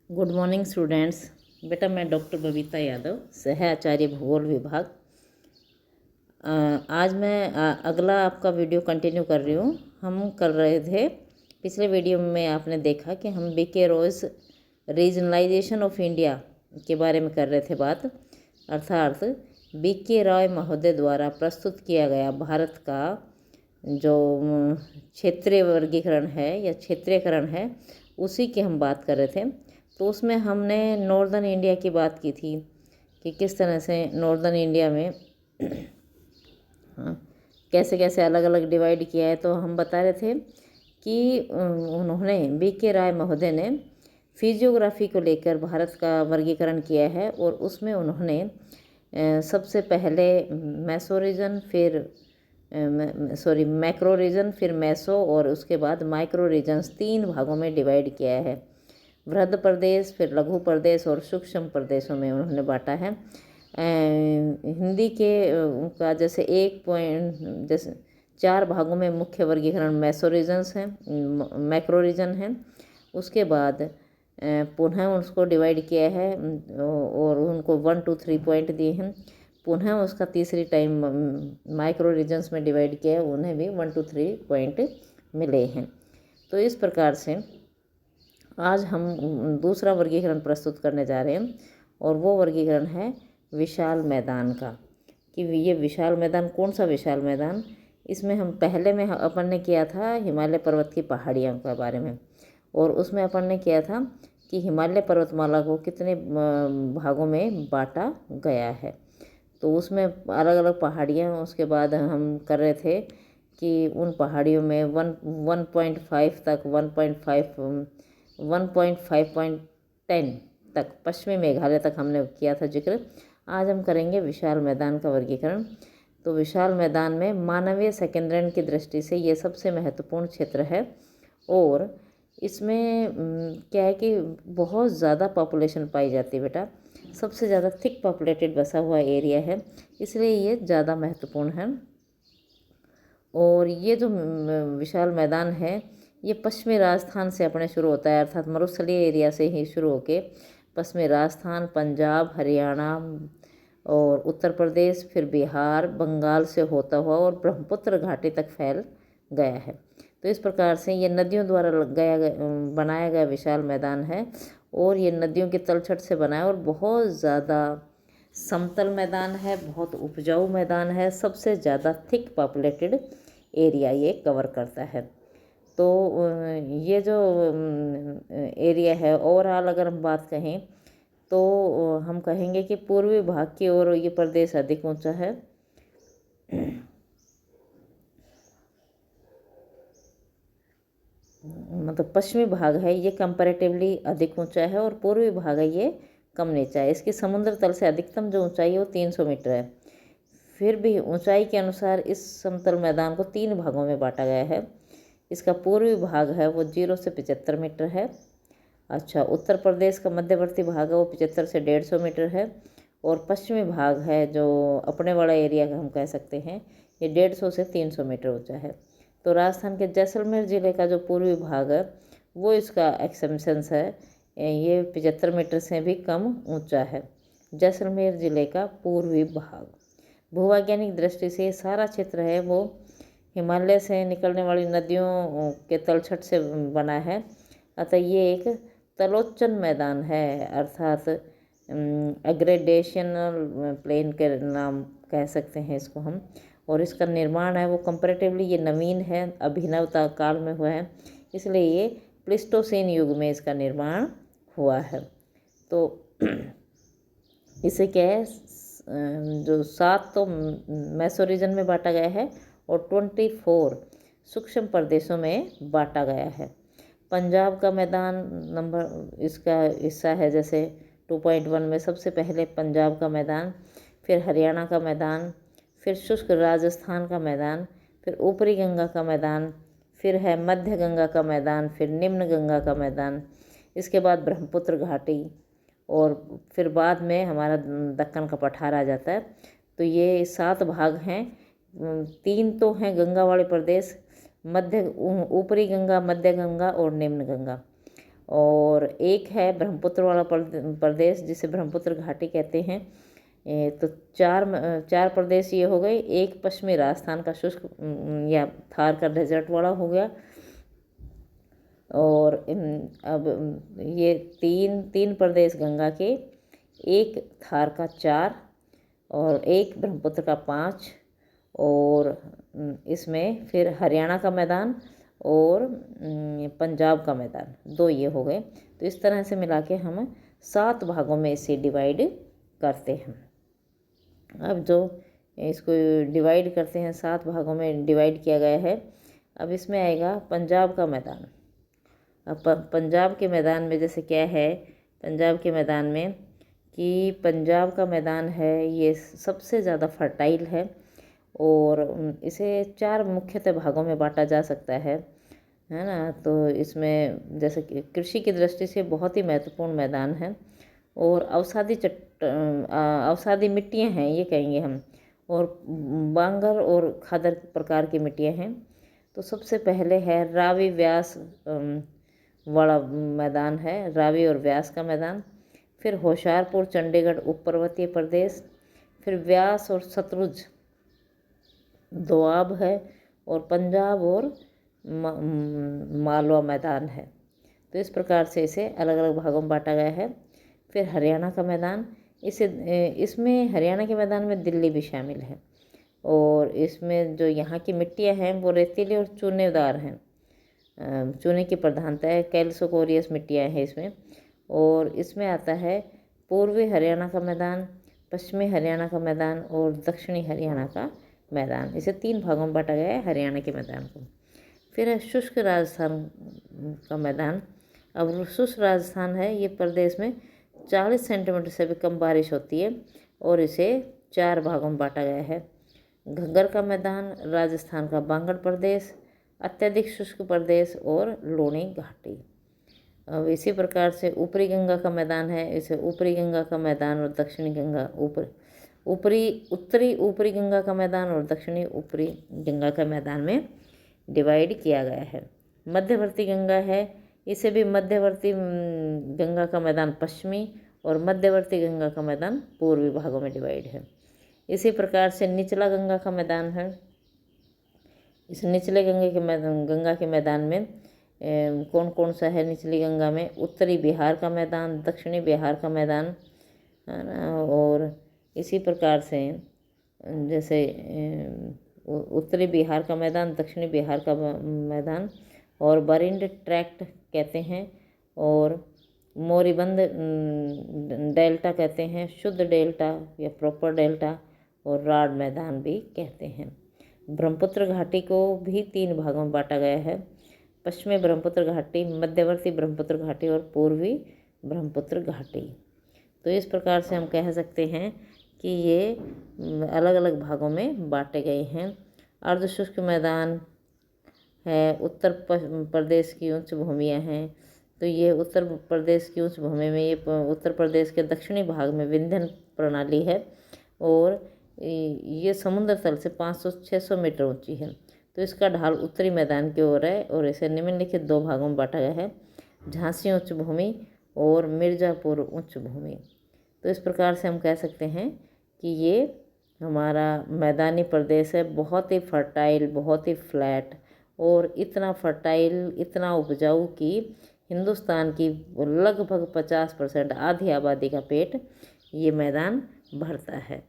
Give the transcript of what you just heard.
Good morning students. बेटा मैं doctor Babita Yadav, सह आचार्य भूगोल विभाग। आज मैं अगला आपका वीडियो कंटिन्यू कर रही हूँ। हम कर रहे थे पिछले वीडियो में आपने देखा कि हम B K Roy's regionalisation of India के बारे में कर रहे थे बात, अर्थात बीके रॉय महोदय द्वारा प्रस्तुत किया गया भारत का जो क्षेत्रीय वर्गीकरण है या क्षेत्रीयकरण है उसी की हम बात कर रहे थे। तो उसमें हमने नॉर्दर्न इंडिया की बात की थी कि किस तरह से नॉर्दर्न इंडिया में कैसे कैसे अलग अलग डिवाइड किया है। तो हम बता रहे थे कि उन्होंने बीके राय महोदय ने फिजियोग्राफी को लेकर भारत का वर्गीकरण किया है और उसमें उन्होंने सबसे पहले मैसो रीजन, फिर मैक्रो रीजन, फिर मैसो और उसके बाद माइक्रो रीजन्स 3 भागों में डिवाइड किया है। बृहद प्रदेश, फिर लघु प्रदेश और सूक्ष्म प्रदेशों में उन्होंने बांटा है। हिंदी के का जैसे 4 भागों में मुख्य वर्गीकरण मैसो रीजन्स हैं, मैक्रो रीजन हैं। उसके बाद पुनः उसको डिवाइड किया है और उनको 1 2 3 पॉइंट दिए हैं। पुनः उसका तीसरी टाइम माइक्रो रीजन्स में डिवाइड किया है, उन्हें भी 1 2 3 पॉइंट मिले हैं। तो इस प्रकार से आज हम दूसरा वर्गीकरण प्रस्तुत करने जा रहे हैं और वो वर्गीकरण है विशाल मैदान का। कि ये विशाल मैदान कौन सा विशाल मैदान, इसमें हम पहले में अपन ने किया था हिमालय पर्वत की पहाड़ियों के बारे में, और उसमें अपन ने किया था कि हिमालय पर्वतमाला को कितने भागों में बांटा गया है। तो उसमें अलग अलग पहाड़ियाँ, उसके बाद हम कर रहे थे कि उन पहाड़ियों में 1.5 तक 1.5.10 तक पश्चिमी मेघालय तक हमने किया था जिक्र। आज हम करेंगे विशाल मैदान का वर्गीकरण। तो विशाल मैदान में मानवीय सेकेंद्रण की दृष्टि से ये सबसे महत्वपूर्ण क्षेत्र है और इसमें क्या है कि बहुत ज़्यादा पॉपुलेशन पाई जाती है बेटा, सबसे ज़्यादा थिक पॉपुलेटेड बसा हुआ एरिया है, इसलिए ये ज़्यादा महत्वपूर्ण है। और ये जो विशाल मैदान है ये पश्चिमी राजस्थान से अपने शुरू होता है, अर्थात मरुस्थलीय एरिया से ही शुरू होके पश्चिमी राजस्थान, पंजाब, हरियाणा और उत्तर प्रदेश, फिर बिहार, बंगाल से होता हुआ और ब्रह्मपुत्र घाटी तक फैल गया है। तो इस प्रकार से ये नदियों द्वारा बनाया गया विशाल मैदान है और ये नदियों के तलछट से बना है और बहुत ज़्यादा समतल मैदान है, बहुत उपजाऊ मैदान है, सबसे ज़्यादा थिक पॉपुलेटेड एरिया ये कवर करता है। तो ये जो एरिया है ओवरऑल अगर हम बात कहें तो हम कहेंगे कि पूर्वी भाग की ओर ये प्रदेश अधिक ऊंचा है। मतलब पश्चिमी भाग है ये कंपैरेटिवली अधिक ऊंचा है और पूर्वी भाग है ये कम नीचा है। इसकी समुद्र तल से अधिकतम जो ऊंचाई है वो 300 मीटर है। फिर भी ऊंचाई के अनुसार इस समतल मैदान को 3 भागों में बांटा गया है। इसका पूर्वी भाग है वो 0 से 75 मीटर है। अच्छा, उत्तर प्रदेश का मध्यवर्ती भाग है वो 75 से 150 मीटर है और पश्चिमी भाग है जो अपने वाला एरिया हम कह सकते हैं ये 150 से 300 मीटर ऊंचा है। तो राजस्थान के जैसलमेर ज़िले का जो पूर्वी भाग है वो इसका एक्सेप्शंस है, ये 75 मीटर से भी कम ऊंचा है। जैसलमेर ज़िले का पूर्वी भाग भूवैज्ञानिक दृष्टि से सारा क्षेत्र है वो हिमालय से निकलने वाली नदियों के तलछट से बना है, अतः ये एक तलोच्चन मैदान है, अर्थात एग्रेडेशनल प्लेन के नाम कह सकते हैं इसको हम। और इसका निर्माण है वो कंपैरेटिवली ये नवीन है, अभिनवता काल में हुआ है, इसलिए ये प्लिस्टोसीन युग में इसका निर्माण हुआ है। तो इसे क्या है जो 7 तो मैसो रीजन में बांटा गया है और 24 सूक्ष्म प्रदेशों में बांटा गया है। पंजाब का मैदान नंबर इसका हिस्सा है, जैसे 2.1 में सबसे पहले पंजाब का मैदान, फिर हरियाणा का मैदान, फिर शुष्क राजस्थान का मैदान, फिर ऊपरी गंगा का मैदान, फिर है मध्य गंगा का मैदान, फिर निम्न गंगा का मैदान, इसके बाद ब्रह्मपुत्र घाटी और फिर बाद में हमारा दक्कन का पठार आ जाता है। तो ये 7 भाग हैं, 3 तो हैं गंगा वाले प्रदेश, ऊपरी गंगा, मध्य गंगा और निम्न गंगा। और एक है ब्रह्मपुत्र वाला प्रदेश जिसे ब्रह्मपुत्र घाटी कहते हैं। तो चार प्रदेश ये हो गए। एक पश्चिमी राजस्थान का शुष्क या थार का डेजर्ट वाला हो गया। और अब ये तीन प्रदेश गंगा के, एक थार का 4 और एक ब्रह्मपुत्र का 5, और इसमें फिर हरियाणा का मैदान और पंजाब का मैदान 2 ये हो गए। तो इस तरह से मिला के हम 7 भागों में इसे डिवाइड करते हैं। अब जो इसको डिवाइड करते हैं 7 भागों में डिवाइड किया गया है। अब इसमें आएगा पंजाब का मैदान। अब पंजाब के मैदान में जैसे क्या है, पंजाब के मैदान में कि पंजाब का मैदान है ये सबसे ज़्यादा फर्टाइल है और इसे 4 मुख्यतः भागों में बांटा जा सकता है ना। तो इसमें जैसे कि कृषि की दृष्टि से बहुत ही महत्वपूर्ण मैदान है और अवसादी मिट्टियाँ हैं ये कहेंगे हम, और बांगर और खादर प्रकार की मिट्टियाँ हैं। तो सबसे पहले है रावी व्यास वाला मैदान है, रावी और व्यास का मैदान। फिर होशियारपुर चंडीगढ़ उप पर्वतीय प्रदेश। फिर व्यास और सतलुज दोआब है, और पंजाब और मालवा मैदान है। तो इस प्रकार से इसे अलग अलग भागों में बांटा गया है। फिर हरियाणा का मैदान, इसमें हरियाणा के मैदान में दिल्ली भी शामिल है, और इसमें जो यहाँ की मिट्टियाँ हैं वो रेतीली और चूनेदार हैं। चूने की प्रधानता है, कैल्सोकोरियस मिट्टियाँ हैं इसमें। और इसमें आता है पूर्वी हरियाणा का मैदान, पश्चिमी हरियाणा का मैदान और दक्षिणी हरियाणा का मैदान। इसे 3 भागों में बांटा गया है हरियाणा के मैदान को। फिर है शुष्क राजस्थान का मैदान। अब शुष्क राजस्थान है ये प्रदेश में 40 सेंटीमीटर से भी कम बारिश होती है और इसे 4 भागों में बांटा गया है। घग्गर का मैदान, राजस्थान का बांगड़ प्रदेश, अत्यधिक शुष्क प्रदेश और लूणी घाटी। अब इसी प्रकार से ऊपरी गंगा का मैदान है, इसे ऊपरी गंगा का मैदान और दक्षिणी गंगा उत्तरी ऊपरी गंगा का मैदान और दक्षिणी ऊपरी गंगा का मैदान में डिवाइड किया गया है। मध्यवर्ती गंगा है, इसे भी मध्यवर्ती गंगा का मैदान पश्चिमी और मध्यवर्ती गंगा का मैदान पूर्वी भागों में डिवाइड है। इसी प्रकार से निचला गंगा का मैदान है। इस निचले गंगा के मैदान में कौन कौन सा है निचली गंगा में? उत्तरी बिहार का मैदान, दक्षिणी बिहार का मैदान है ना। और इसी प्रकार से जैसे उत्तरी बिहार का मैदान, दक्षिणी बिहार का मैदान और बरिंड ट्रैक्ट कहते हैं, और मोरीबंद डेल्टा कहते हैं, शुद्ध डेल्टा या प्रॉपर डेल्टा, और राड मैदान भी कहते हैं। ब्रह्मपुत्र घाटी को भी 3 भागों में बांटा गया है, पश्चिमी ब्रह्मपुत्र घाटी, मध्यवर्ती ब्रह्मपुत्र घाटी और पूर्वी ब्रह्मपुत्र घाटी। तो इस प्रकार से हम कह सकते हैं कि ये अलग अलग भागों में बांटे गए हैं। अर्धशुष्क मैदान है, उत्तर प्रदेश की उच्च भूमियाँ हैं। तो ये उत्तर प्रदेश की उच्च भूमि में ये उत्तर प्रदेश के दक्षिणी भाग में विंध्य प्रणाली है, और ये समुद्र तल से 500-600 मीटर ऊंची है। तो इसका ढाल उत्तरी मैदान की ओर है, और इसे निम्नलिखित 2 भागों में बांटा गया है, झांसी उच्च भूमि और मिर्ज़ापुर उच्च भूमि। तो इस प्रकार से हम कह सकते हैं कि ये हमारा मैदानी प्रदेश है, बहुत ही फर्टाइल, बहुत ही फ्लैट, और इतना फर्टाइल, इतना उपजाऊ कि हिंदुस्तान की लगभग 50% आधी आबादी का पेट ये मैदान भरता है।